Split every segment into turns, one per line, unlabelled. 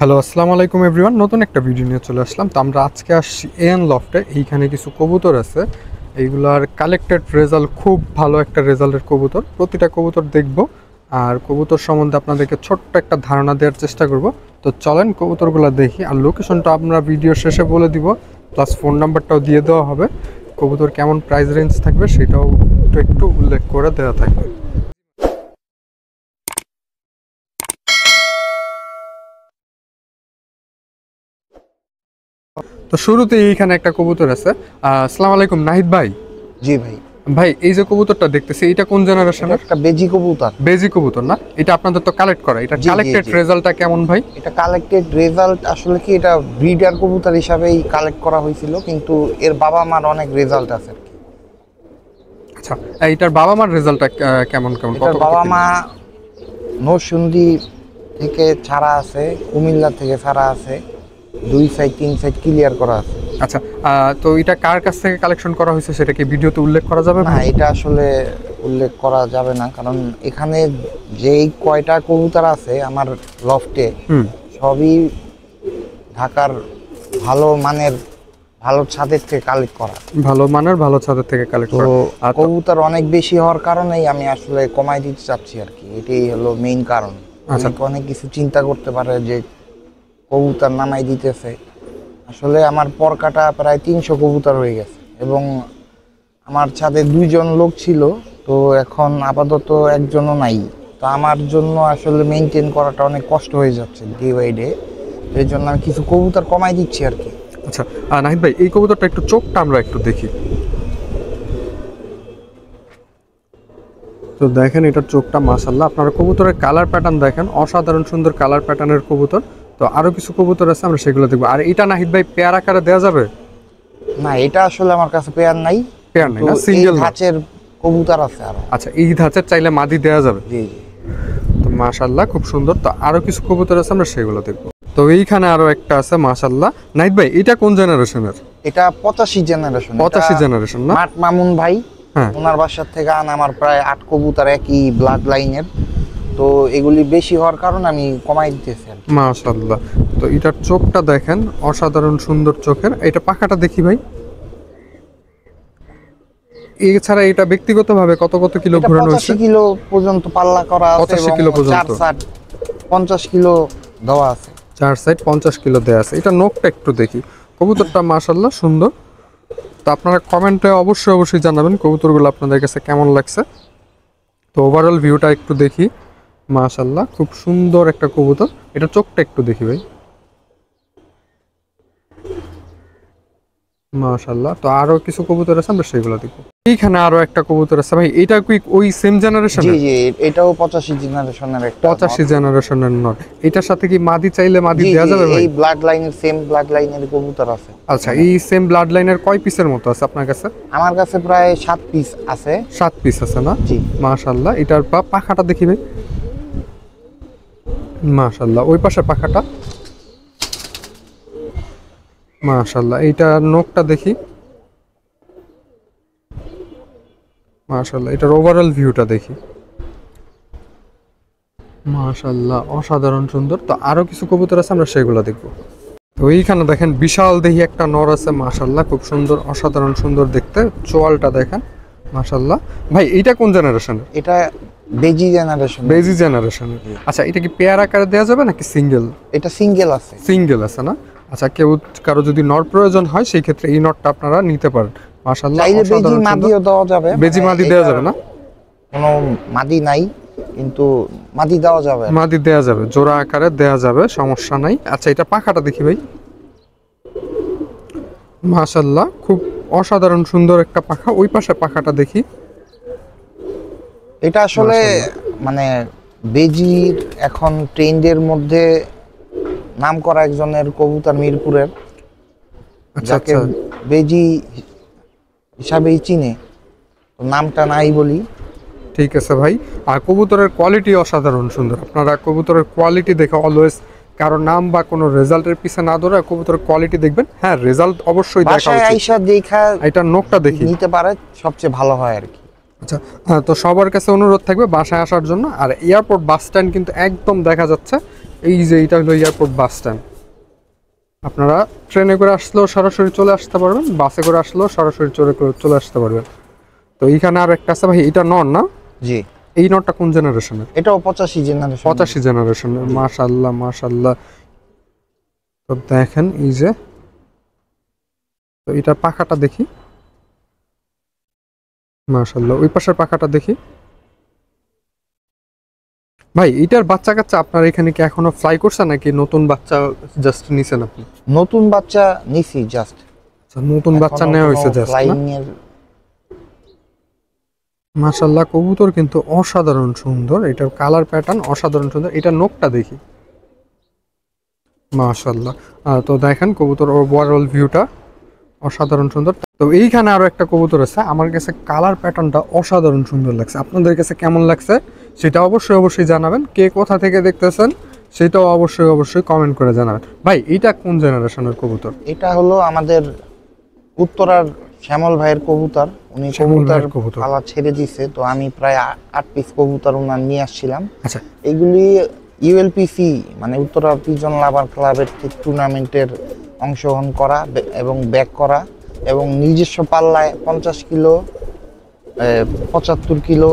Hello, আসসালামু আলাইকুম everyone. নতুন একটা ভিডিও নিয়ে চলে আসলাম। তো আমরা আজকে আসছি এএন লফটে। এইখানে কিছু কবুতর আছে, এইগুলার কালেক্টেড রেজাল্ট, খুব ভালো একটা রেজাল্টের কবুতর। প্রতিটা কবুতর দেখব আর কবুতর সম্বন্ধে আপনাদেরকে ছোট্ট একটা ধারণা দেওয়ার চেষ্টা করব। তো চলেন কবুতরগুলো দেখি, আর লোকেশনটা আমরা ভিডিও শেষে বলে দিব, প্লাস ফোন নাম্বারটাও দিয়ে দেওয়া হবে। কবুতর কেমন প্রাইস রেঞ্জ থাকবে সেটাও একটু উল্লেখ করে দেওয়া থাকবে। তো শুরুতেই এইখানে একটা কবুতর আছে। আসসালামু আলাইকুম নাহিদ ভাই।
জি ভাই।
ভাই, এই যে কবুতরটা দেখতেছি, এটা কোন জেনারেশনের?
একটা বেজি কবুতর।
বেজি কবুতর না? এটা আপনাদের তো কালেক্ট করা। এটা কালেক্টেড রেজাল্টটা কেমন ভাই?
এটা কালেক্টেড রেজাল্ট আসলে কি, এটা ব্রিডার কবুতর হিসাবেই কালেক্ট করা হয়েছিল, কিন্তু এর বাবা মার অনেক রেজাল্ট আছে।
আচ্ছা, এইটার বাবা মার রেজাল্টটা কেমন কেমন?
এটার বাবা মা নরসিংদী থেকে ছাড়া আছে, কুমিল্লা থেকে ছাড়া আছে, 2 সাইড 3 সাইড ক্লিয়ার করা আছে।
আচ্ছা, তো এটা কার কাছ থেকে কালেকশন করা হয়েছে সেটা কি ভিডিওতে উল্লেখ করা যাবে?
না, এটা আসলে উল্লেখ করা যাবে না, কারণ এখানে যেই কয়টা কবুতর আছে আমার লফটে সবই ঢাকার ভালো মানের, ভালো ছাদের থেকে কালেক্ট করা।
ভালো মানের, ভালো ছাদের থেকে কালেক্ট করা।
কবুতর অনেক বেশি হওয়ার কারণেই আমি আসলে কমাই দিতে চাচ্ছি আর কি, এটাই হলো মেইন কারণ। অনেক কিছু চিন্তা করতে পারে যে কবুতর নামাই দিতেছে, আসলে আমার পর কাটা প্রায় 300 কবুতর হয়ে গেছে, এবং আমার ছাদে 2 জন লোক ছিল, তো এখন আপাতত একজনও নাই। তো আমার জন্য আসলে মেইনটেইন করাটা অনেক কষ্ট হয়ে যাচ্ছে ডে বাই ডে, এই জন্য আমি কিছু কবুতর কমাই দিচ্ছি আর কি।
আচ্ছা নাহিদ ভাই, এই কবুতরটা একটু চোখটা আমরা একটু দেখি। তো দেখেন এটার চোখটা, মাশাআল্লাহ। আপনারা কবুতরের কালার প্যাটার্ন দেখেন, অসাধারণ সুন্দর কালার প্যাটার্নের কবুতর। তো আরো কিছু কবুতর আছে, আমরা সেগুলো দেখবো। আর এটা নাহিদ ভাই পেয়ার আকারে দেওয়া যাবে?
না, এটা আসলে আমার কাছে পেয়ার নাই।
পেয়ার নাই না, সিঙ্গেল
ধাঁচের কবুতর আছে আরো।
আচ্ছা, এই ধাঁচের চাইলে মাদি দেওয়া যাবে?
জি জি।
তো মাশাআল্লাহ, খুব সুন্দর। তো আরো কিছু কবুতর আছে, আমরা সেগুলো দেখবো। তো এইখানে আরো একটা আছে, মাশাআল্লাহ। নাহিদ ভাই, এটা কোন জেনারেশনের?
এটা 85 জেনারেশন।
85 জেনারেশন না?
মাট মামুন ভাই,
হ্যাঁ,
ওনার বাসার থেকে আনা আমার প্রায় 8 কবুতর একই ব্লাড লাইনের। তো এগুলি বেশি হওয়ার কারণে আমি কমাই দিতেছি আর কি।
মাশাআল্লাহ। তো এটার চোখটা দেখেন, অসাধারণ সুন্দর চোখের। এটা পাখাটা দেখি ভাই। এছাড়া এটা ব্যক্তিগতভাবে কত কত কিলো ঘোরানো হয়েছে?
85 কিলো পর্যন্ত পাল্লা করা আছে,
85 কিলো পর্যন্ত,
50 কিলো দেওয়া আছে।
4 সাইড 50 কিলো দেওয়া আছে। এটা নখটা একটু দেখি। কবুতরটা মাশাআল্লাহ সুন্দর। তো আপনারা কমেন্টে অবশ্যই জানাবেন কবুতরগুলো আপনাদের কাছে কেমন লাগছে। তো ওভারঅল ভিউটা একটু দেখি। মাশাআল্লাহ, খুব সুন্দর একটা কবুতর। এটা চোখটা একটু দেখি ভাই। মাশাআল্লাহ। তো আরো কিছু কবুতর আছে, আমরা সেগুলো দেখব। এইখানে আরো একটা কবুতর আছে ভাই, এটা কি ওই সেম জেনারেশনের?
জি জি, এটাও 85 জেনারেশনের একটা।
85 জেনারেশনের নট। এটার সাথে কি মাদি চাইলে মাদি দেওয়া যাবে ভাই?
এই ব্লাড লাইনের, সেম ব্লাড লাইনের কবুতর আছে।
আচ্ছা, এই সেম ব্লাড লাইনের কয় পিসের মতো আছে আপনার কাছে?
আমার কাছে প্রায় 7 পিস আছে।
7 পিস আছে না?
জি।
মাশাআল্লাহ। এটার পাখাটা দেখি ভাই। মাশাআল্লাহ, ওই পাশে পাখাটা। মাশাআল্লাহ, এইটার নখটা দেখি। মাশাআল্লাহ, এটার ওভারঅল ভিউটা দেখি। মাশাআল্লাহ, অসাধারণ সুন্দর। তো আরো কিছু কবুতর আছে, আমরা সেগুলো দেখব। তো এইখানে দেখেন বিশাল দেহি একটা নর আছে, মাশাআল্লাহ, খুব সুন্দর, অসাধারণ সুন্দর দেখতে। চোয়ালটা দেখেন, মাশাআল্লাহ। ভাই, এইটা কোন জেনারেশনের?
এটা বেজি জেনারেশন।
বেজি জেনারেশনের। আচ্ছা, এটা কি পেয়ার আকারে দেওয়া যাবে নাকি সিঙ্গেল?
এটা সিঙ্গেল আছে।
সিঙ্গেল আছে না? আচ্ছা, কারো যদি নর প্রয়োজন হয় সেই ক্ষেত্রে এই নটটা আপনারা নিতে পারেন। মাশাআল্লাহ,
চাইলে বেজি মাদিও দেওয়া যাবে।
বেজি মাদি দেওয়া যাবে না?
কোনো মাদি নাই, কিন্তু মাদি দেওয়া যাবে।
মাদি দেওয়া যাবে, জোড়া আকারে দেওয়া যাবে, সমস্যা নাই। আচ্ছা, এটা পাখাটা দেখি ভাই। মাশাআল্লাহ, খুব অসাধারণ সুন্দর একটা পাখা। ওই পাশে পাখাটা দেখি।
এটা আসলে মানে বেজির এখন ট্রেন্ডের মধ্যে নাম করা একজনের কবুতর, মিরপুরের, যাকে বেজি হিসাবেই চিনে। নামটা নাই বলি।
ঠিক আছে ভাই। আর কবুতরের কোয়ালিটি অসাধারণ সুন্দর। আপনারা কবুতরের কোয়ালিটি দেখে অলওয়েজ কারো নাম বা কোনো রেজাল্টের পিছে না ধরে কবুতরের কোয়ালিটি দেখবেন। হ্যাঁ, রেজাল্ট অবশ্যই দেখা উচিত।
আয়শা দেখা
এটা নখটা দেখি
নিতে পারে, সবচেয়ে ভালো হয় আর কি।
আচ্ছা, তো সবার কাছে অনুরোধ থাকবে বাসায় আসার জন্য। আর এয়ারপোর্ট বাস স্ট্যান্ড কিন্তু একদম দেখা যাচ্ছে, এই যে এটা হলো এয়ারপোর্ট বাস স্ট্যান্ড। আপনারা ট্রেনে করে আসলেও সরাসরি চলে আসতে পারবেন, বাসে করে আসলেও সরাসরি চলে আসতে পারবেন। তো এইখানে আর একটা আছে ভাই, এটা নর না?
জি।
এই নরটা কোন জেনারেশনের?
এটাও 85 জেনারেশন।
85 জেনারেশনের। মাশাআল্লাহ মাশাআল্লাহ। তো দেখেন এই যে, তো এটা পাখাটা দেখি, মাশাআল্লাহ। ওই পাশের পাখাটা দেখি ভাই। এটার বাচ্চা কাচ্চা আপনার এখানে কি এখনো ফ্লাই করছে নাকি নতুন বাচ্চা জাস্ট নিছেন আপনি?
নতুন বাচ্চা নিছি জাস্ট।
আচ্ছা, নতুন বাচ্চা নেওয়া হয়েছে জাস্ট না?
ফ্লাইং এর
মাশাআল্লাহ, কবুতর কিন্তু অসাধারণ সুন্দর, এটার কালার প্যাটার্ন অসাধারণ সুন্দর। এটা নখটা দেখি, মাশাআল্লাহ। তো দেখেন কবুতর ওভারঅল ভিউটা অসাধারণ সুন্দর। তো এইখানে আরো একটা কবুতর আছে, আমার কাছে কালার প্যাটার্নটা অসাধারণ সুন্দর লাগছে। আপনাদের কাছে কেমন লাগছে সেটা অবশ্যই জানাবেন। কে কোথা থেকে দেখতেছেন সেটাও অবশ্যই কমেন্ট করে জানাবেন। ভাই এটা কোন জেনারেশনের কবুতর?
এটা হলো আমাদের উত্তরার শ্যামল ভাইয়ের কবুতর। উনি কবুতর পালা ছেড়ে দিছে, তো আমি প্রায় 8 পিস কবুতর উনার নিয়ে আসছিলাম।
আচ্ছা,
এগুলি ইউএলপিসি মানে উত্তরা পিজন লাভার ক্লাবের টুর্নামেন্টের অংশগ্রহণ করা এবং ব্যাক করা, এবং নিজস্ব পাল্লায় 50 কিলো 75 কিলো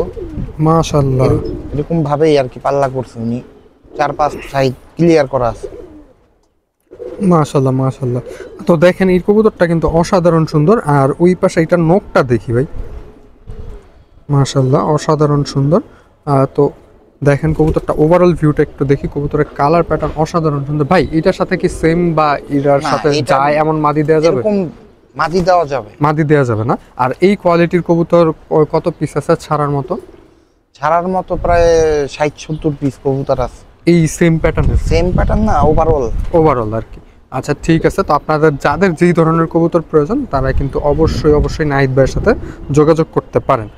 মাশাআল্লাহ,
এরকম ভাবেই আর কি পাল্লা করছে উনি। 4-5 সাইড ক্লিয়ার করা আছে।
মাশাআল্লাহ। তো দেখেন এই কবুতরটা কিন্তু অসাধারণ সুন্দর। আর ওই পাশে এটার নখটা দেখি ভাই, মাশাআল্লাহ অসাধারণ সুন্দর। তো দেখেন কবুতরটা ওভারঅল ভিউটা একটু দেখি। কবুতরের কালার প্যাটার্ন অসাধারণ সুন্দর। ভাই এটার সাথে কি সেম বা এটার সাথে যায় এমন মাদি দেওয়া যাবে?
এরকম মাদি দেওয়া যাবে,
মাদি দেওয়া যাবে না। আর এই কোয়ালিটির কবুতর কত পিস আছে ছাড়ার মতো?
ছাড়ার মতো প্রায় 60-70 পিস কবুতর আছে।
এই সেম প্যাটার্নের?
সেম প্যাটার্ন না,
ওভারঅল আর কি। আচ্ছা ঠিক আছে। তো আপনাদের যাদের যেই ধরনের কবুতর প্রয়োজন তারা কিন্তু অবশ্যই নাহিদ ভাইয়ের সাথে যোগাযোগ করতে পারেন।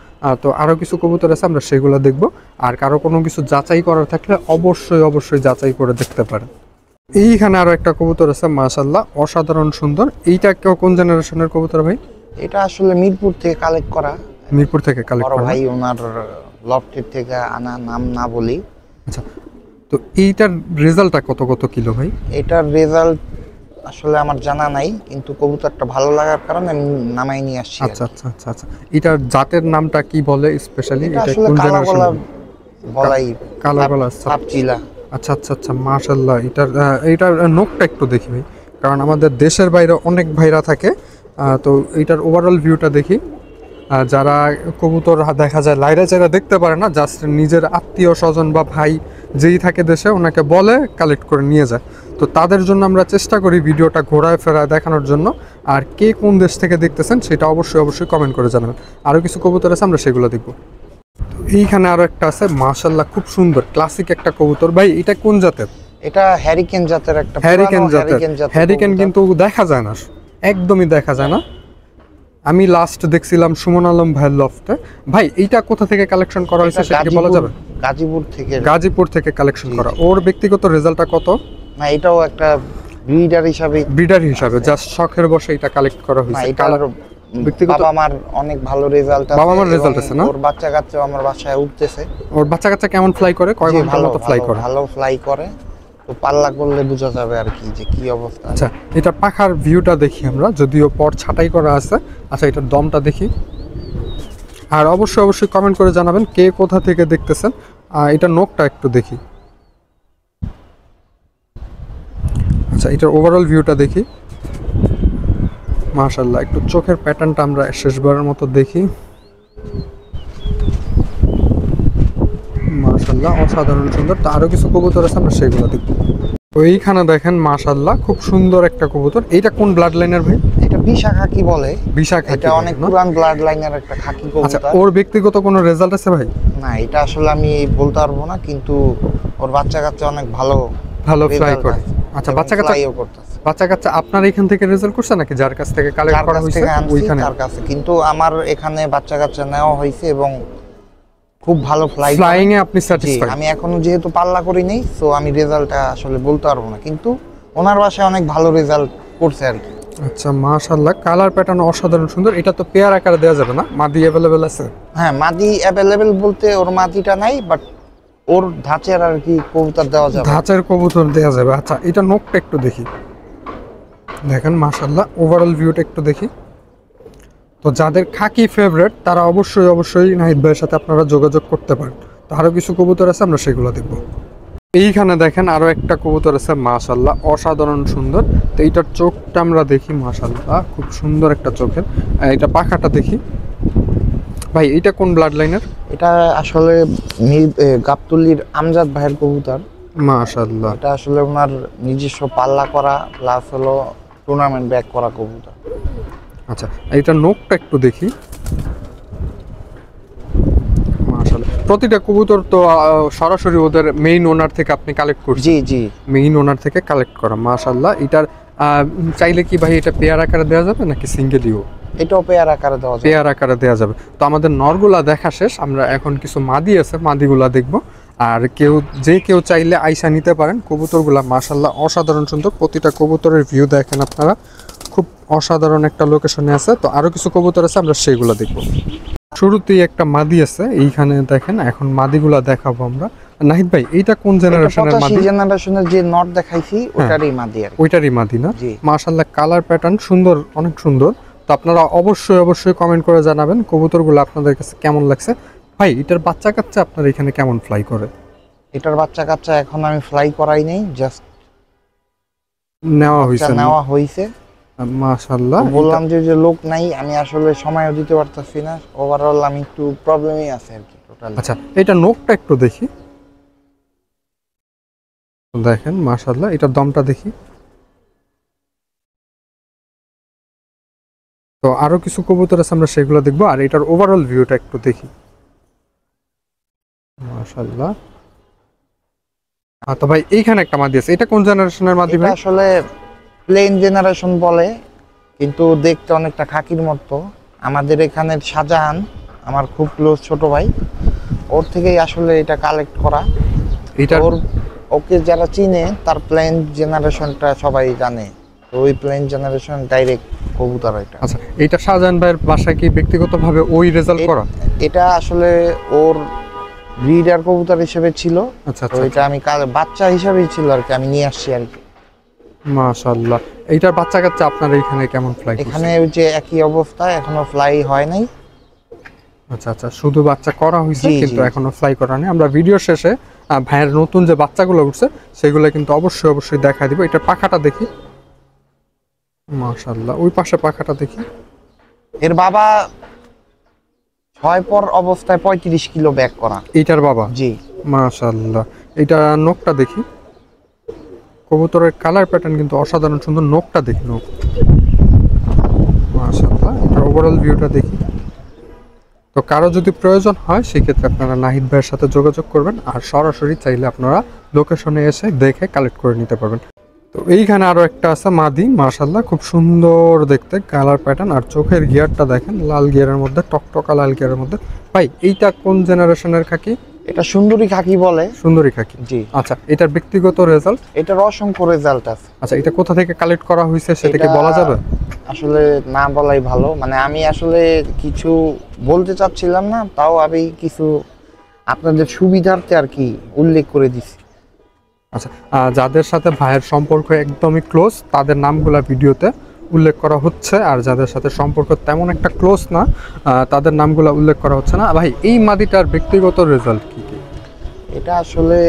তো আরও কিছু কবুতর আছে, আমরা সেগুলো দেখব। আর কারো কোনো কিছু যাচাই করার থাকলে অবশ্যই যাচাই করে দেখতে পারেন। এইখানে আরো একটা কবুতর আছে, মাশাআল্লাহ অসাধারণ সুন্দর। এইটা কোন জেনারেশনের কবুতর ভাই?
এটা আসলে মিরপুর থেকে কালেক্ট করা।
মিরপুর থেকে কালেক্ট করা
ভাই ওনার লফটের থেকে আনা, নাম না বলি।
আচ্ছা, তো এইটার রেজাল্টটা কত কিলো ভাই?
এটার রেজাল্ট আসলে আমার জানা নাই, কিন্তু কবুতরটা ভালো লাগার কারণে আমি নামাই নিয়ে আসছি।
আচ্ছা। এটার জাতের নামটা কি বলে স্পেশালি?
এটা কোন জেনারেশন বলাই?
কালো গলা
সাপচিলা।
আচ্ছা মাশাআল্লাহ। এটার নখটা একটু দেখি ভাই, কারণ আমাদের দেশের বাইরে অনেক ভাইরা থাকে। তো এটার ওভারঅল ভিউটা দেখি। যারা কবুতর দেখা যায় লাইরা চাইরা দেখতে পারে না, জাস্ট নিজের আত্মীয় স্বজন বা ভাই যেই থাকে দেশে ওনাকে বলে কালেক্ট করে নিয়ে যায়। তো তাদের জন্য আমরা চেষ্টা করি ভিডিওটা ঘোরায় ফেরায় দেখানোর জন্য। আর কে কোন দেশ থেকে দেখতেছেন সেটা অবশ্যই কমেন্ট করে জানাবেন। আরও কিছু কবুতর আছে, আমরা সেগুলো দেখব। এইখানে আরো একটা আছে, মাশাআল্লাহ খুব সুন্দর ক্লাসিক একটা কবুতর। ভাই এটা কোন জাতের?
এটা হ্যারিকেন জাতের একটা
হ্যারিকেন জাতের। হ্যারিকেন কিন্তু দেখা যায় না, একদমই দেখা যায় না। আমি লাস্ট দেখছিলাম সুমন আলম ভাইয়ের লফটে। ভাই এইটা কোথা থেকে কালেকশন করা হয়েছে সেটা কি বলা যাবে? গাজীপুর থেকে কালেকশন করা। ওর ব্যক্তিগত রেজাল্টটা কত?
না, এটাও একটা ব্রিডার হিসাবে
জাস্ট শখের বসে এটা কালেক্ট করা হয়েছে। কালার ব্যক্তিগত
বাবা মার অনেক ভালো রেজাল্ট আছে।
বাবা মার রেজাল্ট আছে না?
ওর বাচ্চা কাচ্চা আমার বাসায় উঠতেছে।
ওর বাচ্চা কাচ্চা কেমন ফ্লাই করে? কয় ঘন্টার মতো ফ্লাই করে?
ভালো ফ্লাই করে। তো পাল্লা করলে বোঝা যাবে আর কি যে কি অবস্থা।
আচ্ছা, এটা পাখার ভিউটা দেখি আমরা, যদিও পর ছাটাই করা আছে। আচ্ছা, এটার দমটা দেখি। আর অবশ্যই কমেন্ট করে জানাবেন কে কোথা থেকে দেখতেছেন। এটা নখটা একটু দেখি। আচ্ছা, এটার ওভারঅল ভিউটা দেখি। মাশাআল্লাহ, একটু চোখের প্যাটার্নটা আমরা শেষবারের মতো দেখি। মাশাআল্লাহ অসাধারণ সুন্দর। তো আরো কিছু কবুতর আছে, আমরা সেগুলো দেখব। ওইখানে দেখেন মাশাআল্লাহ খুব সুন্দর একটা কবুতর। এটা কোন ব্লাড লাইনের ভাই?
এটা বিশা খাকি বলে।
বিশা খাকি,
এটা অনেক পুরান ব্লাড লাইনের একটা খাকি কবুতর।
আচ্ছা, ওর ব্যক্তিগত কোনো রেজাল্ট আছে ভাই?
না, এটা আসলে আমি বলতে পারবো না, কিন্তু ওর বাচ্চা কাচ্চা অনেক ভালো
ফ্লাই করে। আচ্ছা, বাচ্চা কাচ্চা আপনার এখান থেকে রেজাল্ট করছে নাকি যার কাছ থেকে কালেক্ট করা হয়েছে?
ওইখানে তার কাছে, কিন্তু আমার এখানে বাচ্চা কাচ্চা নেওয়া হয়েছে এবং খুব ভালো ফ্লাইং এ আপনি স্যাটিসফাইড? আমি এখনো যেহেতু পাল্লা করি নাই, সো আমি রেজাল্টটা আসলে বলতে পারবো না, কিন্তু ওনার বাসায় অনেক ভালো রেজাল্ট করছে আর কি।
আচ্ছা মাশাআল্লাহ, কালার প্যাটার্ন অসাধারণ সুন্দর। এটা তো পেয়ার আকারে দেওয়া যাবে না? মাদি অ্যাভেলেবেল আছে?
হ্যাঁ, মাদি অ্যাভেলেবেল বলতে ওর মাদিটা নাই, বাট ওর ধাঁচের আর কি কবুতর দেওয়া যাবে।
ধাঁচের কবুতর দেওয়া যাবে। আচ্ছা এটা নখটা একটু দেখি, দেখেন মাশাআল্লাহ ওভারঅল ভিউটা একটু দেখি। তো যাদের খাকি ফেভারিট তারা অবশ্যই অবশ্যই নাহিদ ভাইয়ের সাথে আপনারা যোগাযোগ করতে পারেন। তো আরও কিছু কবুতর আছে, আমরা সেগুলো দেখব। এইখানে দেখেন আরও একটা কবুতর আছে মাশাআল্লাহ অসাধারণ সুন্দর। তো এইটার চোখটা আমরা দেখি মাশাআল্লাহ খুব সুন্দর একটা চোখের। এটা পাখাটা দেখি ভাই, এইটা কোন ব্লাড লাইনের?
এটা আসলে গাবতলির আমজাদ ভাইয়ের কবুতর।
মাশাআল্লাহ,
এটা আসলে ওনার নিজস্ব পাল্লা করা প্লাস হলো টুর্নামেন্ট ব্যাক করা কবুতর।
আচ্ছা এইটা নখটা একটু দেখি মাশাআল্লাহ। প্রতিটা কবুতর তো সরাসরি ওদের মেইন ওনার থেকে আপনি কালেক্ট করছেন?
জি জি,
মেইন ওনার থেকে কালেক্ট করা মাশাআল্লাহ। এটার চাইলে কি ভাই এটা পেয়ার আকারে দেওয়া যাবে নাকি সিঙ্গেলিও?
এটাও পেয়ার আকারে দেওয়া যাবে।
পেয়ার আকারে দেওয়া যাবে। তো আমাদের নরগুলা দেখা শেষ, আমরা এখন কিছু মাদি আছে মাদিগুলা দেখব। আর কেউ চাইলে আইসা নিতে পারেন। কবুতরগুলা মাশাআল্লাহ অসাধারণ সুন্দর। প্রতিটা কবুতরের ভিউ দেখেন আপনারা, খুব অসাধারণ একটা লোকেশনে আছে। তো আরো কিছু কবুতর আছে, আমরা সেগুলো দেখব। শুরুতেই একটা মাদি আছে এইখানে দেখেন, এখন মাদিগুলা দেখাবো আমরা। নাহিদ ভাই এইটা কোন জেনারেশনের মাদি?
85 জেনারেশনের যে নট দেখাইছি ওটারই মাদি আর কি।
ওইটারই মাদি না?
জি।
মাশাআল্লাহ কালার প্যাটার্ন সুন্দর, অনেক সুন্দর। তো আপনারা অবশ্যই অবশ্যই কমেন্ট করে জানাবেন কবুতরগুলো আপনাদের কাছে কেমন লাগছে। ভাই এটার বাচ্চা কাচ্চা আপনার এখানে কেমন ফ্লাই করে?
এটার বাচ্চা কাচ্চা এখন আমি ফ্লাই করাই নেই, জাস্ট
নেওয়া
হয়েছে।
মাশাআল্লাহ
বললাম যে লোক নাই, আমি আসলে সময়ও দিতে পারতাছি না। ওভারঅল আমি একটু প্রবলেমই আছে আর কি টোটালি।
আচ্ছা এটা নখটা একটু দেখি, দেখেন মাশাআল্লাহ এটার দমটা দেখি। তো আরো কিছু কবুতর আছে, আমরা সেগুলো দেখবো। আর এটার ওভারঅল ভিউটা একটু দেখি মাশাআল্লাহ। তো ভাই এইখানে একটা মাদি আছে, এটা কোন জেনারেশনের মাদি ভাই?
আসলে প্লেন জেনারেশন বলে, কিন্তু দেখতে অনেকটা খাকির মতো। আমাদের এখানের শাহজাহান আমার খুব ক্লোজ ছোট ভাই, ওর থেকেই আসলে এটা কালেক্ট করা।
এটা
ওকে যারা চিনে তার প্লেন জেনারেশনটা সবাই জানে, তো ওই প্লেন জেনারেশন ডাইরেক্ট কবুতর এটা।
আচ্ছা এইটা শাহজাহান ভাইয়ের বাসায় কি ব্যক্তিগতভাবে ওই রেজাল্ট করা?
এটা আসলে ওর ব্রিডার কবুতর হিসেবে ছিল।
আচ্ছা
তো এটা আমি বাচ্চা হিসেবেই ছিল আর কি, আমি নিয়ে আসছি আর কি।
মাশাআল্লাহ এইটার বাচ্চা কাচ্চা আপনার এখানে কেমন ফ্লাই করছে?
এখানে ওই যে একই অবস্থা, এখনো ফ্লাই হয় নাই।
আচ্ছা আচ্ছা, শুধু বাচ্চা করা হয়েছে কিন্তু
জি।
এখনো ফ্লাই করা নেই। আমরা ভিডিও শেষে ভাইয়ের নতুন যে বাচ্চাগুলো উঠছে সেগুলো কিন্তু অবশ্যই অবশ্যই দেখা দিব। এটার পাখাটা দেখি মাশাআল্লাহ, ওই পাশে পাখাটা দেখি।
এর বাবা 6 পর অবস্থায় 35 কিলো ব্যাক করা।
এইটার বাবা?
জি।
মাশাআল্লাহ এটা নখটা দেখি। কবুতরের কালার প্যাটার্ন কিন্তু অসাধারণ সুন্দর। নখটা দেখি, নখ মাশাআল্লাহ। এটার ওভারঅল ভিউটা দেখি। তো কারো যদি প্রয়োজন হয় সেক্ষেত্রে আপনারা নাহিদ ভাইয়ের সাথে যোগাযোগ করবেন। আর সরাসরি চাইলে আপনারা লোকেশনে এসে দেখে কালেক্ট করে নিতে পারবেন। তো এইখানে আরো একটা আছে মাদি মাশাআল্লাহ, খুব সুন্দর দেখতে কালার প্যাটার্ন। আর চোখের গিয়ারটা দেখেন, লাল গিয়ারের মধ্যে, টকটকা লাল গিয়ারের মধ্যে। ভাই এইটা কোন জেনারেশনের খাকি?
এটা সুন্দরী খাকি বলে।
সুন্দরী খাকি?
জি।
আচ্ছা এটার ব্যক্তিগত রেজাল্ট?
এটার অসংখ্য রেজাল্ট আছে।
আচ্ছা এটা কোথা থেকে কালেক্ট করা হয়েছে সেটা কি বলা যাবে?
আসলে না বলাই ভালো, মানে আমি আসলে কিছু বলতে চাচ্ছিলাম না, তাও আমি কিছু আপনাদের সুবিধার্থে আর কি উল্লেখ করে দিছি।
আচ্ছা যাদের সাথে ভাইয়ের সম্পর্ক একদমই ক্লোজ তাদের নামগুলা ভিডিওতে উল্লেখ করা হচ্ছে। আর যাদের সাথে সম্পর্ক তেমন একটা ক্লোজ না তাদের নামগুলা উল্লেখ করা হচ্ছে না। ভাই এই মাদিটার ব্যক্তিগত রেজাল্ট কি কি?
এটা আসলে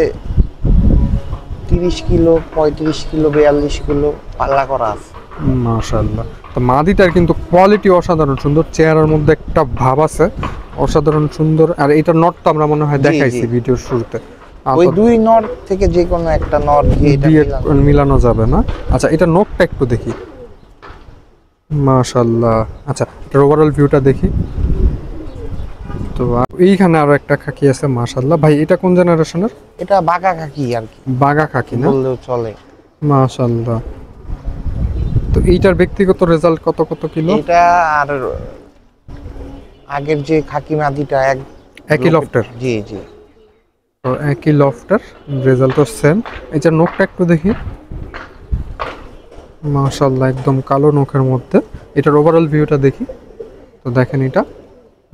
30 কিলো, 35 কিলো, 42 কিলো পাল্লা করা আছে।
মাশাআল্লাহ। তো মাদিটার কিন্তু কোয়ালিটি অসাধারণ সুন্দর, চেহারার মধ্যে একটা ভাব আছে অসাধারণ সুন্দর। আর এটা নটটা আমরা মনে হয় দেখাইছি ভিডিওর শুরুতে।
ওই দুই নট থেকে যে কোনো একটা নট দিয়ে
মিলানো যাবে না? আচ্ছা এটা নটটা একটু দেখি মাশাআল্লাহ। আচ্ছা এটার ওভারঅল ভিউটা দেখি। তো এইখানে আরো একটা খাকি আছে মাশাআল্লাহ। ভাই এটা কোন জেনারেশনের?
এটা বাঘা খাকি আর কি,
বাঘা খাকি না?
বললেও চলে।
মাশাআল্লাহ। তো এইটার ব্যক্তিগত রেজাল্ট কত কত কিলো?
এটা আর আগের যে খাকি মাদিটা
একই লফটের?
জি জি।
তো একই লফটের, রেজাল্টও সেম। এইটার নখটা একটু দেখি মাশাআল্লাহ একদম কালো নখের মধ্যে। এটার ওভারঅল ভিউটা দেখি। তো দেখেন এটা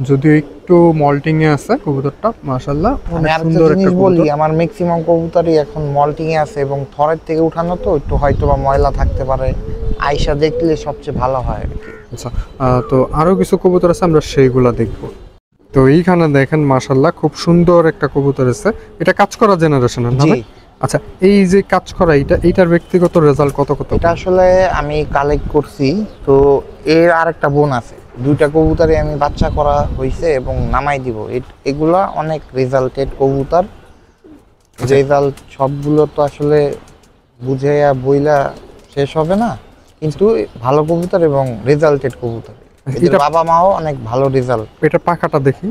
যদিও একটু মল্টিং এ আছে কবুতরটা, মাশাআল্লাহ
আমি
অনেক
আরেকটা
সুন্দর একটা
জিনিস বলি,
কবুতর।
আমার ম্যাক্সিমাম কবুতরই এখন মল্টিং এ আছে এবং থরের থেকে উঠানো, তো একটু হয়তো বা ময়লা থাকতে পারে, আয়শা দেখলে সবচেয়ে ভালো হয় আর কি।
আচ্ছা, তো আরো কিছু কবুতর আছে, আমরা সেইগুলা দেখব। তো এইখানে দেখেন মাশাআল্লাহ খুব সুন্দর একটা কবুতর আছে, এটা কাজ করা জেনারেশনের না
জি।
ভাই? আচ্ছা, এই যে কাজ করা এইটার ব্যক্তিগত রেজাল্ট কত কত?
এটা আসলে আমি কালেক্ট করছি, তো এর আরেকটা বোন আছে, দুইটা কবুতরে আমি বাচ্চা করা হয়েছে এবং নামাই দিব। এগুলা অনেক রেজাল্টেড কবুতর। রেজাল্ট সবগুলো তো আসলে বুঝাইয়া বইলা শেষ হবে না, কিন্তু ভালো কবুতর এবং রেজাল্টেড কবুতর, এদের বাবা মাও অনেক ভালো রেজাল্ট।
এটা পাখাটা দেখি,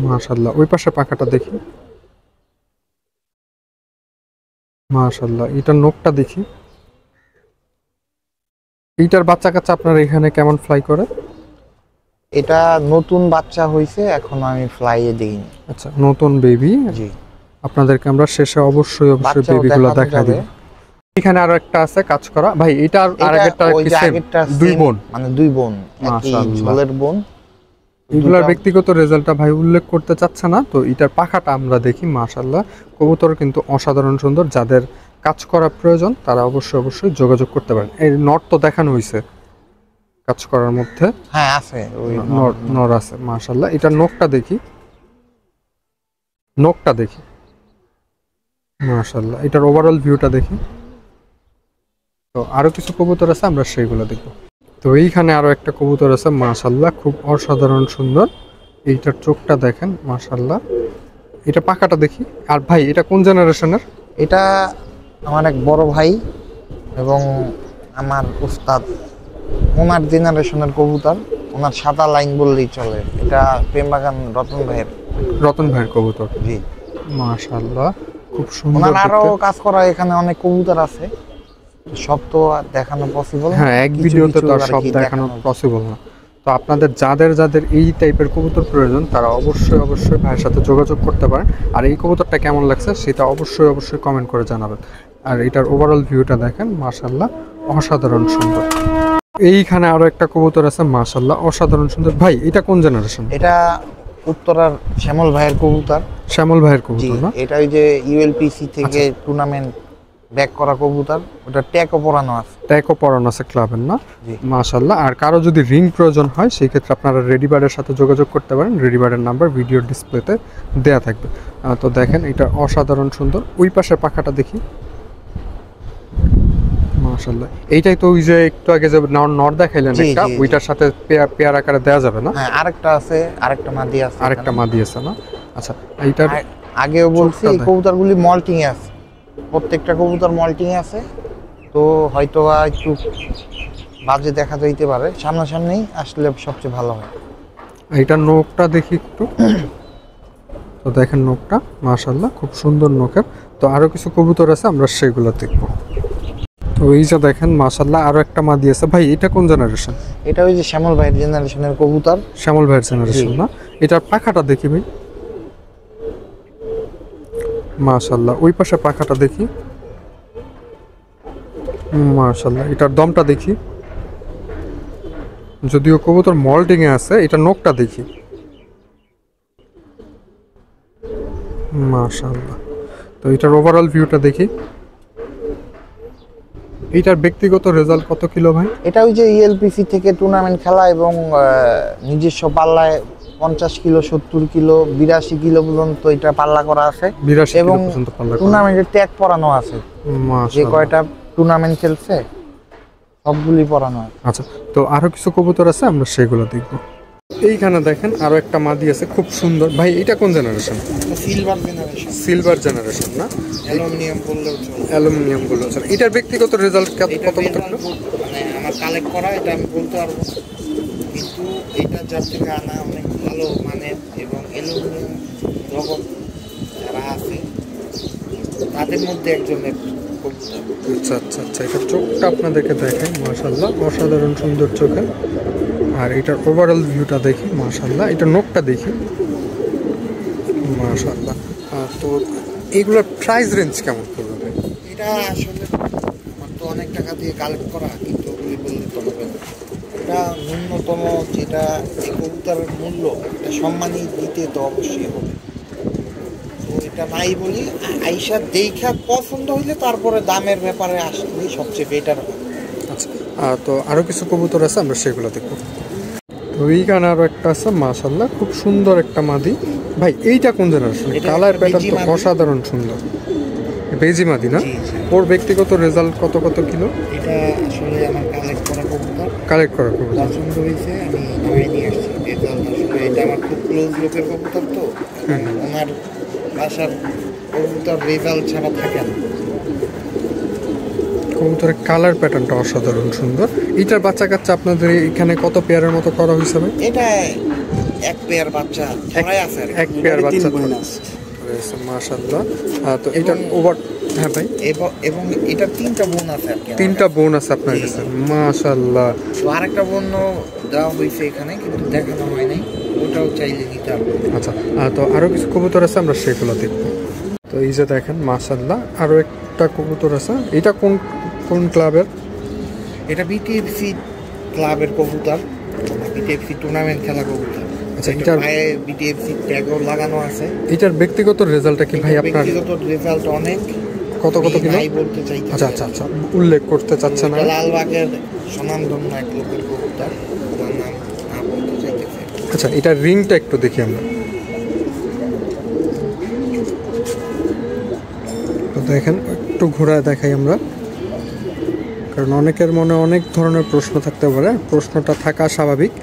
মাশাআল্লাহ ওই পাশে পাখাটা দেখি, মাশাআল্লাহ এটার নখটা দেখি। এইটার বাচ্চা কাচ্চা আপনার এখানে কেমন ফ্লাই করে?
এটা নতুন বাচ্চা হয়েছে, এখনো আমি ফ্লাইয়ে দিইনি।
আচ্ছা, নতুন বেবি।
জি,
আপনাদেরকে আমরা শেষে অবশ্যই বেবিগুলো দেখাই দিব। এখানে আরো একটা আছে কাজ করা ভাই, এটা আর আগেরটা কি সেম? দুই বোন,
মানে দুই বোন, একই
মাশাআল্লাহ
ঝোলের বোন।
এগুলার ব্যক্তিগত রেজাল্টটা ভাই উল্লেখ করতে চাচ্ছে না, তো এটার পাখাটা আমরা দেখি। মাশাআল্লাহ কবুতর কিন্তু অসাধারণ সুন্দর, যাদের কাজ করা প্রয়োজন তারা অবশ্যই যোগাযোগ করতে পারেন। এই নট তো দেখানো হয়েছে কাজ করার মধ্যে,
হ্যাঁ আছে, ওই
নর আছে মাশাআল্লাহ। এটার নখটা দেখি, নখটা দেখি মাশাআল্লাহ। এটার ওভারঅল ভিউটা দেখি। তো আরো কিছু কবুতর আছে, আমরা সেইগুলো দেখব। তো এইখানে আরো একটা কবুতর আছে মাশাআল্লাহ, খুব অসাধারণ সুন্দর। এইটার চোখটা দেখেন মাশাআল্লাহ। এটা পাখাটা দেখি। আর ভাই এটা কোন জেনারেশনের?
এটা আমার এক বড় ভাই এবং আমার উস্তাদ, ওনার জেনারেশনের কবুতর, ওনার সাদা লাইন বললেই চলে। এটা প্রেমবাগান রতন ভাইয়ের
কবুতর।
জি,
মাশাআল্লাহ খুব সুন্দর।
ওনার আরো কাজ করা এখানে অনেক কবুতর আছে, সব তো আর দেখানো পসিবল না।
হ্যাঁ, এক ভিডিওতে তো আর সব দেখানো পসিবল না। তো আপনাদের যাদের এই টাইপের কবুতর প্রয়োজন তারা অবশ্যই ভাইয়ের সাথে যোগাযোগ করতে পারেন। আর এই কবুতরটা কেমন লাগছে সেটা অবশ্যই কমেন্ট করে জানাবেন। আর এটার ওভারঅল ভিউটা দেখেন মাশাআল্লাহ অসাধারণ সুন্দর। এইখানে আরো একটা কবুতর আছে মাশাআল্লাহ অসাধারণ সুন্দর। ভাই এটা কোন জেনারেশন?
এটা উত্তরার শ্যামল ভাইয়ের কবুতর।
শ্যামল ভাইয়ের কবুতর না?
এটা ওই যে ইউএলপিসি থেকে টুর্নামেন্ট ব্যাক করা কবুতর, ওটা ট্যাগও পরানো আছে।
ট্যাগও পরানো আছে ক্লাবের না? মাশাআল্লাহ। আর কারো যদি রিং প্রয়োজন হয় সেই ক্ষেত্রে আপনারা রেডি বার্ডের সাথে যোগাযোগ করতে পারেন। রেডি বার্ডের নাম্বার ভিডিও ডিসপ্লেতে দেয়া থাকবে। তো দেখেন এটা অসাধারণ সুন্দর। ওই পাশের পাখাটা দেখি মাশাআল্লাহ। এইটাই তো ওই যে একটু আগে যে নর দেখাইলেন একটা, ওইটার সাথে পেয়ার আকারে দেয়া যাবে না?
হ্যাঁ, আরেকটা আছে, আরেকটা মাদি আছে।
আরেকটা মাদি আছে না? আচ্ছা, এইটার
আগেও বলছি এই কবুতরগুলি মল্টিং এ আছে, প্রত্যেকটা কবুতর মল্টিং এ আছে। তো হয়তো একটু বাজে দেখা যাইতে পারে, সামনাসামনি আসলে সবচেয়ে ভালো হয়।
এইটার নখটা দেখি একটু। তো দেখেন নখটা মাশাআল্লাহ খুব সুন্দর নখের। তো আরো কিছু কবুতর আছে, আমরা সেগুলো দেখব। তো এই যে দেখেন মাশাআল্লাহ আরো একটা মাদি আছে। ভাই এটা কোন জেনারেশন?
এটা ওই যে শ্যামল ভাইয়ের জেনারেশনের কবুতর।
শ্যামল ভাইয়ের জেনারেশন না? এটার পাখাটা দেখি ভাই মাশাআল্লাহ। ওই পাশে পাখাটা দেখি মাশাআল্লাহ। এটার দমটা দেখি, যদিও কবুতর মল্টিং এ আছে। এটা নখটা দেখি মাশাআল্লাহ। তো এটার ওভারঅল ভিউটা দেখি। এইটার ব্যক্তিগত রেজাল্ট কত কিলো ভাই?
এটা ওই যে ইএলপিসি থেকে টুর্নামেন্ট খেলা এবং নিজস্ব পাল্লায় 50 কিলো, 70 কিলো, 82 কিলো পর্যন্ত এটা পাল্লা করা আছে এবং টুর্নামেন্টের ট্যাগ পরানো আছে। যে কয়টা টুর্নামেন্ট খেলছে সবগুলি পরানো আছে।
আচ্ছা, তো আরো কিছু কবুতর আছে, আমরা সেগুলো দেখব। এইখানে দেখেন আরো একটা মাদি আছে খুব সুন্দর। ভাই এটা কোন জেনারেশন? সিলভার জেনারেশন না?
অ্যালুমিনিয়াম বললেও চলে।
অ্যালুমিনিয়াম বললেও চলে। এটার ব্যক্তিগত রেজাল্ট কত কত কিলো?
মানে আমার কালেক্ট করা, এটা আমি বলতে পারবো, কিন্তু এটা যার থেকে আনা অনেক ভালো মানের এবং অ্যালুমিনিয়াম জগৎ যারা আছে তাদের মধ্যে একজনের।
আচ্ছা, এটার চোখটা আপনাদেরকে দেখাই মাশাআল্লাহ অসাধারণ সুন্দর চোখে। আর এটার ওভারঅল ভিউটা দেখি মাশাআল্লাহ। এটা নখটা দেখি মাশাআল্লাহ। তো এগুলোর প্রাইস রেঞ্জ কেমন পড়বে?
এটা আসলে আমার তো অনেক টাকা দিয়ে কালেক্ট করা, কিন্তু ওগুলি বললে তো হবে না। এটা ন্যূনতম যেটা এই কবুতরের মূল্য, এটা সম্মানই দিতে তো অবশ্যই হবে। তো এটা নাই বলি, আইসা দেখা পছন্দ হইলে তারপরে দামের ব্যাপারে আসলেই সবচেয়ে বেটার হবে।
আচ্ছা, তো আরও কিছু কবুতর আছে, আমরা সেগুলো দেখবো। তো এইখানে আরও একটা আছে, মাশাআল্লাহ খুব সুন্দর একটা মাদি। ভাই এইটা কোন জেনারেশন? কালার প্যাটার্ন তো অসাধারণ সুন্দর। বেজি মাদি না? ওর ব্যক্তিগত রেজাল্ট কত কত কিলো?
এটা আসলে আমার কালেক্ট করা কবুতর,
কালেক্ট করা কবুতর
পছন্দ হয়েছে, আমি নামিয়ে নিয়ে আসছি। রেজাল্ট আসলে এটা আমার খুব ক্লোজ লোকের কবুতর, তো ওনার বাসার কবুতর রেজাল্ট ছাড়া থাকে না।
কবুতরের কালার প্যাটার্নটা অসাধারণ সুন্দর। এটার বাচ্চা কাচ্চা আপনাদের এখানে কত পেয়ারের মতো করা হয়েছে?
এটা এক পেয়ার বাচ্চা ছড়াই আছে,
এক পেয়ার বাচ্চা মাশাআল্লাহ। তো এটার ওভার, হ্যাঁ ভাই,
এবং এটা তিনটা বোন আছে আর কি।
তিনটা বোন আছে আপনার কাছে, মাশাআল্লাহ।
তো আরেকটা বোন দেওয়া হয়েছে এখানে, কিন্তু দেখানো হয় নাই, ওটাও চাইলে নিতে হবে।
আচ্ছা, তো আরও কিছু কবুতর আছে, আমরা সেগুলো দেখবো। তো এই যে দেখেন মাশাআল্লাহ আরও একটা কবুতর আছে। এটা কোন কোন ক্লাবের?
এটা বিটিএফসি ক্লাবের কবুতর, বিটিএফসি টুর্নামেন্ট খেলা কবুতর।
আচ্ছা, এটার
বিটিএফসি ট্যাগও লাগানো আছে।
এটার ব্যক্তিগত রেজাল্টটা কি ভাই আপনার?
ব্যক্তিগত রেজাল্ট অনেক।
কত কত কিলো?
বলতে চাই।
আচ্ছা আচ্ছা আচ্ছা, উল্লেখ করতে চাচ্ছে না।
লালবাগের স্বনামধন্য এক লোকের কবুতর, তার নাম না বলতে চাইতেছে।
আচ্ছা, এটার রিংটা একটু দেখি আমরা। তো দেখেন একটু ঘোরা দেখাই আমরা, কারণ অনেকের মনে অনেক ধরনের প্রশ্ন থাকতে পারে, প্রশ্নটা থাকা স্বাভাবিক।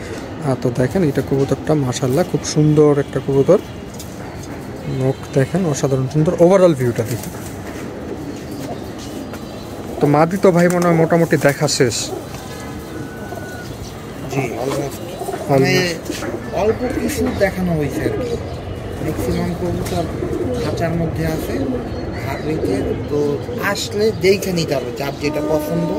তো দেখেন এটা কবুতরটা মাশাআল্লাহ খুব সুন্দর একটা কবুতর। নখ দেখেন অসাধারণ সুন্দর। ওভারঅল ভিউটা দেখি। তো মাদি তো ভাই মনে হয় মোটামুটি দেখা শেষ।
জি, অলমোস্ট। মানে অল্প কিছু দেখানো হয়েছে আর কি। ম্যাক্সিমাম কবুতর খাঁচার মধ্যে আছে, হাতে। তো আসলে দেখে নিতে হবে যার যেটা পছন্দ।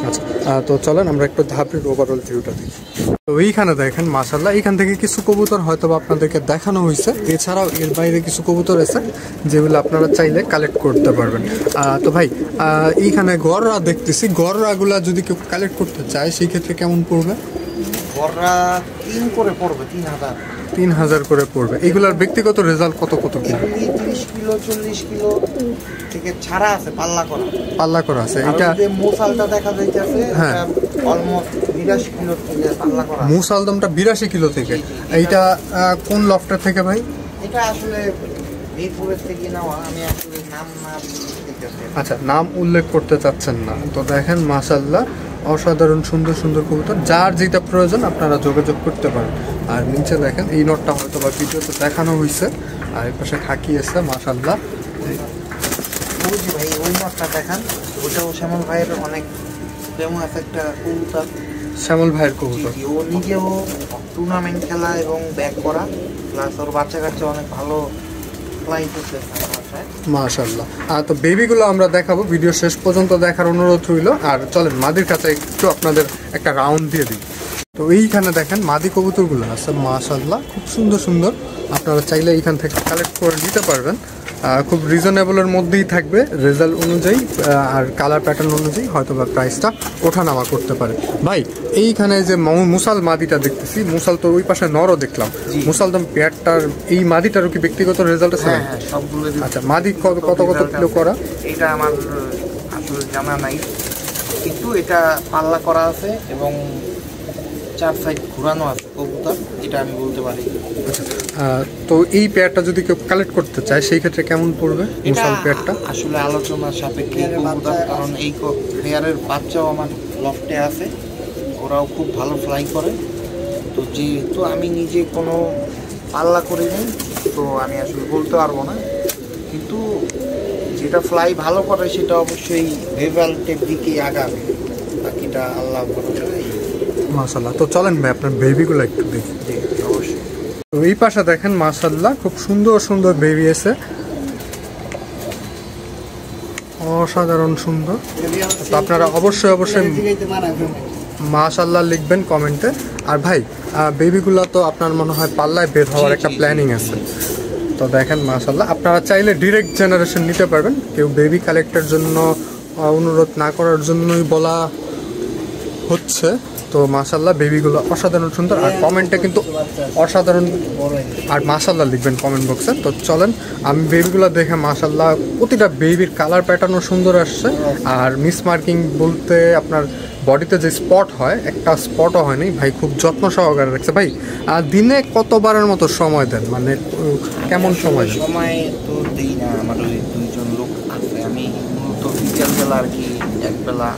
আচ্ছা, তো চলেন আমরা একটু ধাপের ওভারঅল ভিউটা দেখি। তো এইখানে দেখেন মাশাআল্লাহ, এইখান থেকে কিছু কবুতর হয়তো আপনাদেরকে দেখানো হয়েছে। এছাড়াও এর বাইরে কিছু কবুতর আছে যেগুলো আপনারা চাইলে কালেক্ট করতে পারবেন। তো ভাই এইখানে গররা দেখতেছি, গররাগুলা যদি কেউ কালেক্ট করতে চায় সেই ক্ষেত্রে কেমন পড়বে?
গররা 3 করে পড়বে, 3000।
3000 করে পড়বে। এগুলার ব্যক্তিগত রেজাল্ট কত কত কিলো?
30 কিলো 40 কিলো থেকে ছাড়া আছে, পাল্লা করা আছে।
এটা
যে মোসালটা দেখা যাইতেছে,
হ্যাঁ,
অলমোস্ট 82 কিলো থেকে পাল্লা করা।
মুসালদমটা 82 কিলো থেকে। এইটা কোন লফটার থেকে ভাই?
এটা আসলে মিরপুরের থেকে নেওয়া, আমি আসলে নাম না বলতেছি।
আচ্ছা, নাম উল্লেখ করতে চাচ্ছেন না। তো দেখেন মাশাআল্লাহ অসাধারণ সুন্দর সুন্দর কবুতর, যার যেটা প্রয়োজন আপনারা যোগাযোগ করতে পারেন। আর নিচে দেখেন এই নটটা হয়তো বা ভিডিওতে দেখানো হয়েছে, আর এই পাশে খাকি আছে মাশাআল্লাহ।
বুঝি ভাই, ওই নটটা দেখান, ওটাও শ্যামল ভাইয়ের অনেক যেমন আছে একটা কবুতর।
শ্যামল ভাইয়ের কবুতর,
ও নিজেও টুর্নামেন্ট খেলা এবং ব্যাক করা, প্লাস ওর বাচ্চা কাচ্চা অনেক ভালো ফ্লাই করতেছে
মাশাআল্লাহ। তো বেবিগুলো আমরা দেখাবো, ভিডিও শেষ পর্যন্ত দেখার অনুরোধ রইল। আর চলেন মাদির কাছে একটু আপনাদের একটা রাউন্ড দিয়ে দিই। তো এইখানে দেখেন মাদি কবুতরগুলো আছে মাশাআল্লাহ খুব সুন্দর সুন্দর। আপনারা চাইলে এইখান থেকে কালেক্ট করে নিতে পারবেন। খুব রিজনেবলের মধ্যেই থাকবে, রেজাল্ট অনুযায়ী আর কালার প্যাটার্ন অনুযায়ী হয়তো বা প্রাইসটা ওঠানামা করতে পারে। ভাই এইখানে যে মুসাল মাদিটা দেখতেছি, মুসাল তো ওই পাশে নরও দেখলাম, মুসালদম পেয়ারটার এই মাদিটারও কি ব্যক্তিগত রেজাল্ট আছে?
সবগুলো।
আচ্ছা, মাদি কত কত কিলো করা?
এটা আমার আসলে জানা নাই, কিন্তু এটা পাল্লা করা আছে এবং 4 সাইড ঘোরানো আছে কবুতর, এটা আমি বলতে পারি।
তো এই পেয়ারটা যদি কেউ কালেক্ট করতে চায় সেই ক্ষেত্রে কেমন পড়বে মুসাল পেয়ারটা?
আসলে আলোচনার সাপেক্ষে কবুতর, কারণ এই পেয়ারের বাচ্চাও আমার লফটে আছে, ওরাও খুব ভালো ফ্লাই করে। তো যেহেতু আমি নিজে কোনো পাল্লা করি নাই, তো আমি আসলে বলতে পারবো না, কিন্তু যেটা ফ্লাই ভালো করে সেটা অবশ্যই রেজাল্টের দিকে আগাবে, বাকিটা আল্লাহ ভরসা।
মাশাআল্লাহ। তো চলেন ভাই আপনার বেবিগুলো একটু দেখি।
অবশ্যই।
তো এই পাশে দেখেন মাশাআল্লাহ খুব সুন্দর সুন্দর বেবি আছে, অসাধারণ সুন্দর। তো আপনারা অবশ্যই অবশ্যই মাশাআল্লাহ লিখবেন কমেন্টে। আর ভাই বেবিগুলো তো আপনার মনে হয় পাল্লায় বের হওয়ার একটা প্ল্যানিং আছে। তো দেখেন মাশাআল্লাহ আপনারা চাইলে ডিরেক্ট জেনারেশন নিতে পারবেন। কেউ বেবি কালেক্টের জন্য অনুরোধ না করার জন্যই বলা হচ্ছে। তো মাশাল্লাহ বেবিগুলো অসাধারণ সুন্দর, আর কমেন্টে কিন্তু অসাধারণ আর মাশাল্লাহ লিখবেন কমেন্ট বক্সে। তো চলেন আমি বেবিগুলো দেখে মাশাল্লাহ প্রতিটা বেবির কালার প্যাটার্নও সুন্দর আসছে, আর মিস মার্কিং বলতে আপনার বডিতে যে স্পট হয় একটা স্পটও হয়নি ভাই, খুব যত্ন সহকারে রাখছে ভাই। আর দিনে কতবারের মতো সময় দেন, মানে কেমন সময় দেন?
সময় তো দিই না, আমার ওই দুইজন লোক আছে, আমি মূলত বিকেলবেলা আর কি একবেলা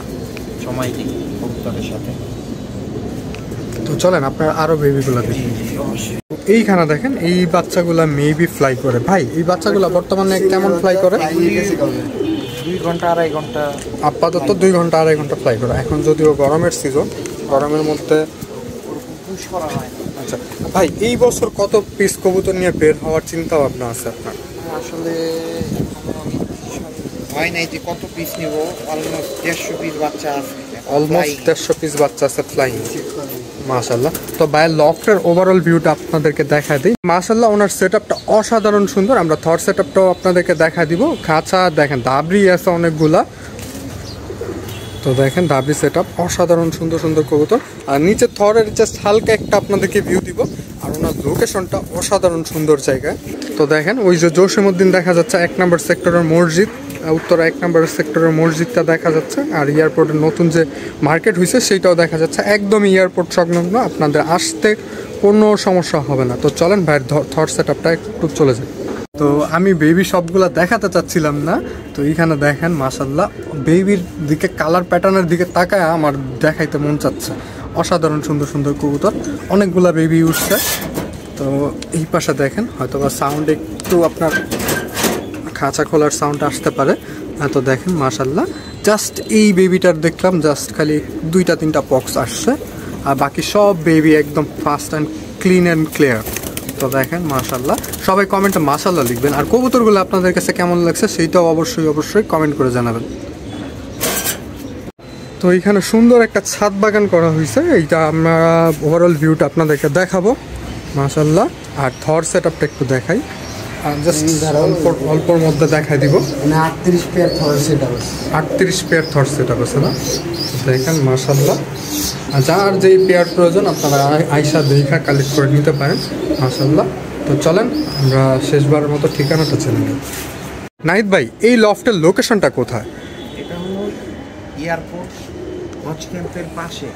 সময় দিই কবুতরের সাথে।
তো চলেন আপনার আরো বেবিগুলো দেখি। এইখানে দেখেন এই বাচ্চাগুলা মেবি ফ্লাই করে ভাই, এই বাচ্চাগুলা বর্তমানে কেমন ফ্লাই করে?
2 ঘন্টা 2.5 ঘন্টা
আপাতত 2 ঘন্টা 2.5 ঘন্টা ফ্লাই করে। এখন যদিও গরমের সিজন, গরমের মধ্যে
পুশ করা হয় না।
আচ্ছা ভাই, এই বছর কত পিস কবুতর নিয়ে বের হওয়ার চিন্তা ভাবনা আছে আপনার?
আসলে হয় নাই যে কত পিস নিব, অলমোস্ট 150 পিস বাচ্চা আছে।
অলমোস্ট 150 পিস বাচ্চা আছে ফ্লাইং, মাশাআল্লাহ। তো ভাইয়ের লফটের ওভারঅল ভিউটা আপনাদেরকে দেখায় দিই। মাশাআল্লাহ ওনার সেটআপটা অসাধারণ সুন্দর, আমরা থর সেটআপটাও আপনাদেরকে দেখা দিব। খাঁচা দেখেন দাবরি আছে অনেকগুলা, তো দেখেন দাবরি সেটআপ অসাধারণ সুন্দর সুন্দর কবুতর। আর নিচে থরের জাস্ট হালকা একটা আপনাদেরকে ভিউ দিব, আর ওনার লোকেশনটা অসাধারণ সুন্দর জায়গায়। তো দেখেন ওই যে জসিমউদ্দিন দেখা যাচ্ছে 1 নম্বর সেক্টরের মসজিদ, উত্তরা 1 নম্বর সেক্টরের মসজিদটা দেখা যাচ্ছে, আর এয়ারপোর্টের নতুন যে মার্কেট হয়েছে সেইটাও দেখা যাচ্ছে, একদম এয়ারপোর্ট সংলগ্ন, আপনাদের আসতে কোনো সমস্যা হবে না। তো চলেন ভাইয়ের থর সেটআপটা একটু চলে যায়। তো আমি বেবি সবগুলা দেখাতে চাচ্ছিলাম না, তো এইখানে দেখেন মাশাল্লাহ বেবির দিকে কালার প্যাটার্নের দিকে তাকায় আমার দেখাইতে মন চাচ্ছে। অসাধারণ সুন্দর সুন্দর কবুতর, অনেকগুলা বেবি উঠছে। তো এই পাশে দেখেন হয়তো বা সাউন্ড একটু আপনার খাঁচা খোলার সাউন্ড আসতে পারে। তো দেখেন মাশাল্লাহ জাস্ট এই বেবিটার দেখলাম জাস্ট খালি 2-3টা পক্স আসছে, আর বাকি সব বেবি একদম fast and clean and clear. তো দেখেন মাশাল্লাহ, সবাই কমেন্টে মাশাল্লাহ লিখবেন, আর কবুতরগুলো আপনাদের কাছে কেমন লাগছে সেইটাও অবশ্যই কমেন্ট করে জানাবেন। তো এইখানে সুন্দর একটা ছাদ বাগান করা হয়েছে, এইটা আমরা ওভারঅল ভিউটা আপনাদেরকে দেখাবো মাশাল্লাহ। আর থর সেটআপটা একটু দেখাই, জাস্ট অল্পর মধ্যে দেখাই দিব।
38 পেয়ার থর সেটআপ আছে,
38 পেয়ার থর সেটআপ আছে না? দেখেন মাশাল্লাহ, যার যেই পেয়ার প্রয়োজন আপনারা আইসা দেখা কালেক্ট করে নিতে পারেন মাশাল্লাহ। তো চলেন আমরা শেষবারের মতো ঠিকানাটা জেনে নিই। নাহিদ ভাই, এই লফটের লোকেশনটা কোথায়?
এটা হলো এয়ারপোর্ট হজ ক্যাম্পের পাশে।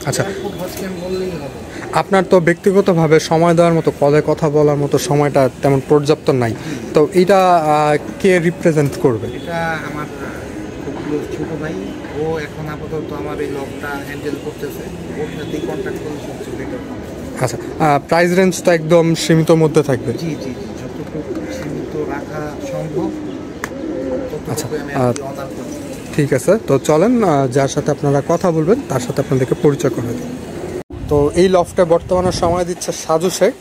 আচ্ছা,
এয়ারপোর্ট হজ ক্যাম্প বললেই হবে।
আপনার তো ব্যক্তিগতভাবে সময় দেওয়ার মতো, কলে কথা বলার মতো সময়টা তেমন পর্যাপ্ত নাই, তো এইটা কে রিপ্রেজেন্ট করবে?
এটা আমার খুব ক্লোজ ছোট ভাই, ও এখন আপাতত আমার এই লবটা হ্যান্ডেল করতেছে, ওর সাথেই কন্ট্যাক্ট করলে সবচেয়ে বেটার হবে।
আচ্ছা, প্রাইস রেঞ্জ তো একদম সীমিত মধ্যে থাকবে?
জি জি জি, যতটুকু সীমিত রাখা সম্ভব
আচ্ছা,
ততটুকু আমি অর্ডার করব।
ঠিক আছে, তো চলেন যার সাথে আপনারা কথা বলবেন তার সাথে আপনাদেরকে পরিচয় করে দিই। তো এই লফটে বর্তমানে সময় দিচ্ছে সাজু শেখ।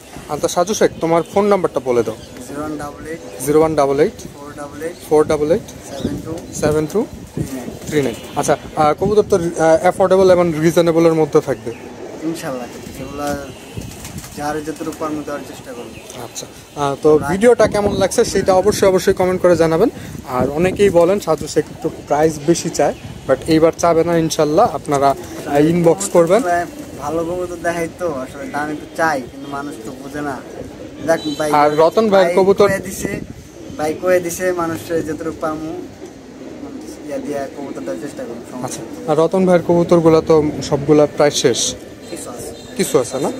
তো সাজু শেখ, তোমার ফোন নাম্বারটা বলে দাও।
0188
0188
488
488
72
7239। আচ্ছা, কবুতর তো অ্যাফোর্ডেবল এবং রিজনেবলের মধ্যে থাকবে
ইনশাআল্লাহ, এগুলা যার যতটুকু পারবো দেওয়ার চেষ্টা করব।
আচ্ছা, তো ভিডিওটা কেমন লাগছে সেটা অবশ্যই কমেন্ট করে জানাবেন। আর অনেকেই বলেন সাজু শেখ একটু প্রাইস বেশি চায়, বাট এইবার চাবে না ইনশাল্লাহ, আপনারা ইনবক্স করবেন।
ভালো কবুতর দেখাই তো আসলে দাম একটু চাই, কিন্তু মানুষ তো বোঝে না। দেখ ভাই,
আর রতন ভাইয়ের কবুতর
দিছে, ভাই কয়ে দিছে, মানুষের যতটুকু পারবো ইয়া দিয়া কবুতর দেওয়ার চেষ্টা করব।
আচ্ছা, আর রতন ভাইয়ের কবুতরগুলো তো সবগুলা প্রায় শেষ, কিছু আছে না?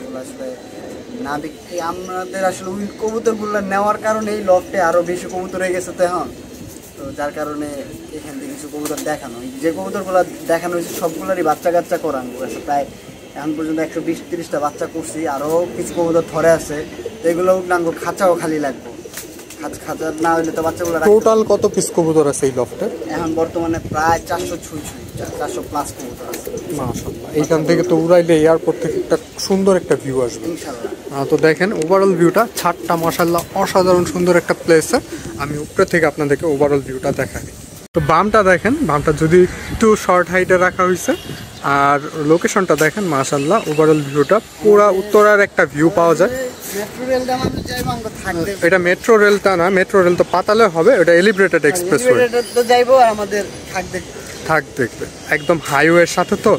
না বিক্রি আমাদের আসলে ওই কবুতরগুলো নেওয়ার কারণে এই লফটে আরো বেশি কবুতর হয়ে গেছে তো এখন, তো যার কারণে এখান থেকে কিছু কবুতর দেখানো, যে কবুতরগুলো দেখানো হয়েছে সবগুলোরই বাচ্চা কাচ্চা করানো আছে। প্রায় এখন পর্যন্ত 120-30টা বাচ্চা করছি, আরও কিছু কবুতর ধরে আছে, তো এগুলো উঠলাঙ্গ খাঁচাও খালি লাগবে। খাঁচা না হইলে তো বাচ্চাগুলো
টোটাল কত পিস কবুতর আছে এই লফটে? এখন
বর্তমানে প্রায় 400+ কবুতর আছে
মাশাআল্লাহ। এইখান থেকে তো উড়াইলে এয়ারপোর্ট থেকে একটা সুন্দর একটা ভিউ আসবে
ইনশাআল্লাহ।
তো দেখেন ওভারঅল ভিউটা, ছাদটা মাশাআল্লাহ অসাধারণ সুন্দর একটা প্লেস। আমি উপরে থেকে আপনাদেরকে ওভারঅল ভিউটা দেখাই। তো বামটা দেখেন, বামটা যদি একটু শর্ট হাইটে রাখা হয়েছে, আর লোকেশনটা দেখেন মাশাআল্লাহ, ওভারঅল ভিউটা পুরা উত্তরার একটা ভিউ পাওয়া যায়। এটা মেট্রো রেলটা না, মেট্রো রেল তো পাতালে হবে, এটা এলিভেটেড এক্সপ্রেসওয়ে
তো যাইবো, আর আমাদের থাকবে
থাক দেখবে, একদম হাইওয়ের সাথে তো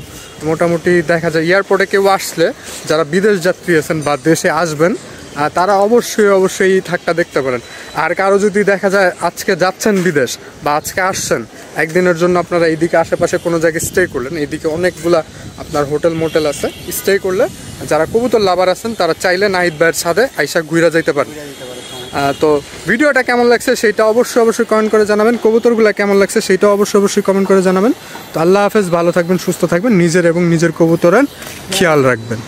মোটামুটি দেখা যায় এয়ারপোর্টে কেউ আসলে যারা বিদেশ যাত্রী আছেন বা দেশে আসবেন তারা অবশ্যই এই থাকটা দেখতে পারেন। আর কারো যদি দেখা যায় আজকে যাচ্ছেন বিদেশ বা আজকে আসছেন একদিনের জন্য, আপনারা এইদিকে আশেপাশে কোনো জায়গায় স্টে করলেন, এইদিকে অনেকগুলা আপনার হোটেল মোটেল আছে, স্টে করলে যারা কবুতর লাভার আছেন তারা চাইলে নাহিদ ভাইয়ের ছাদে আইসা ঘুরে যাইতে পারেন। তো ভিডিওটা কেমন লাগছে সেটা অবশ্যই কমেন্ট করে জানাবেন, কবুতরগুলো কেমন লাগছে সেটা অবশ্যই কমেন্ট করে জানাবেন। তো আল্লাহ হাফেজ, ভালো থাকবেন, সুস্থ থাকবেন, নিজের এবং নিজের কবুতরের খেয়াল রাখবেন।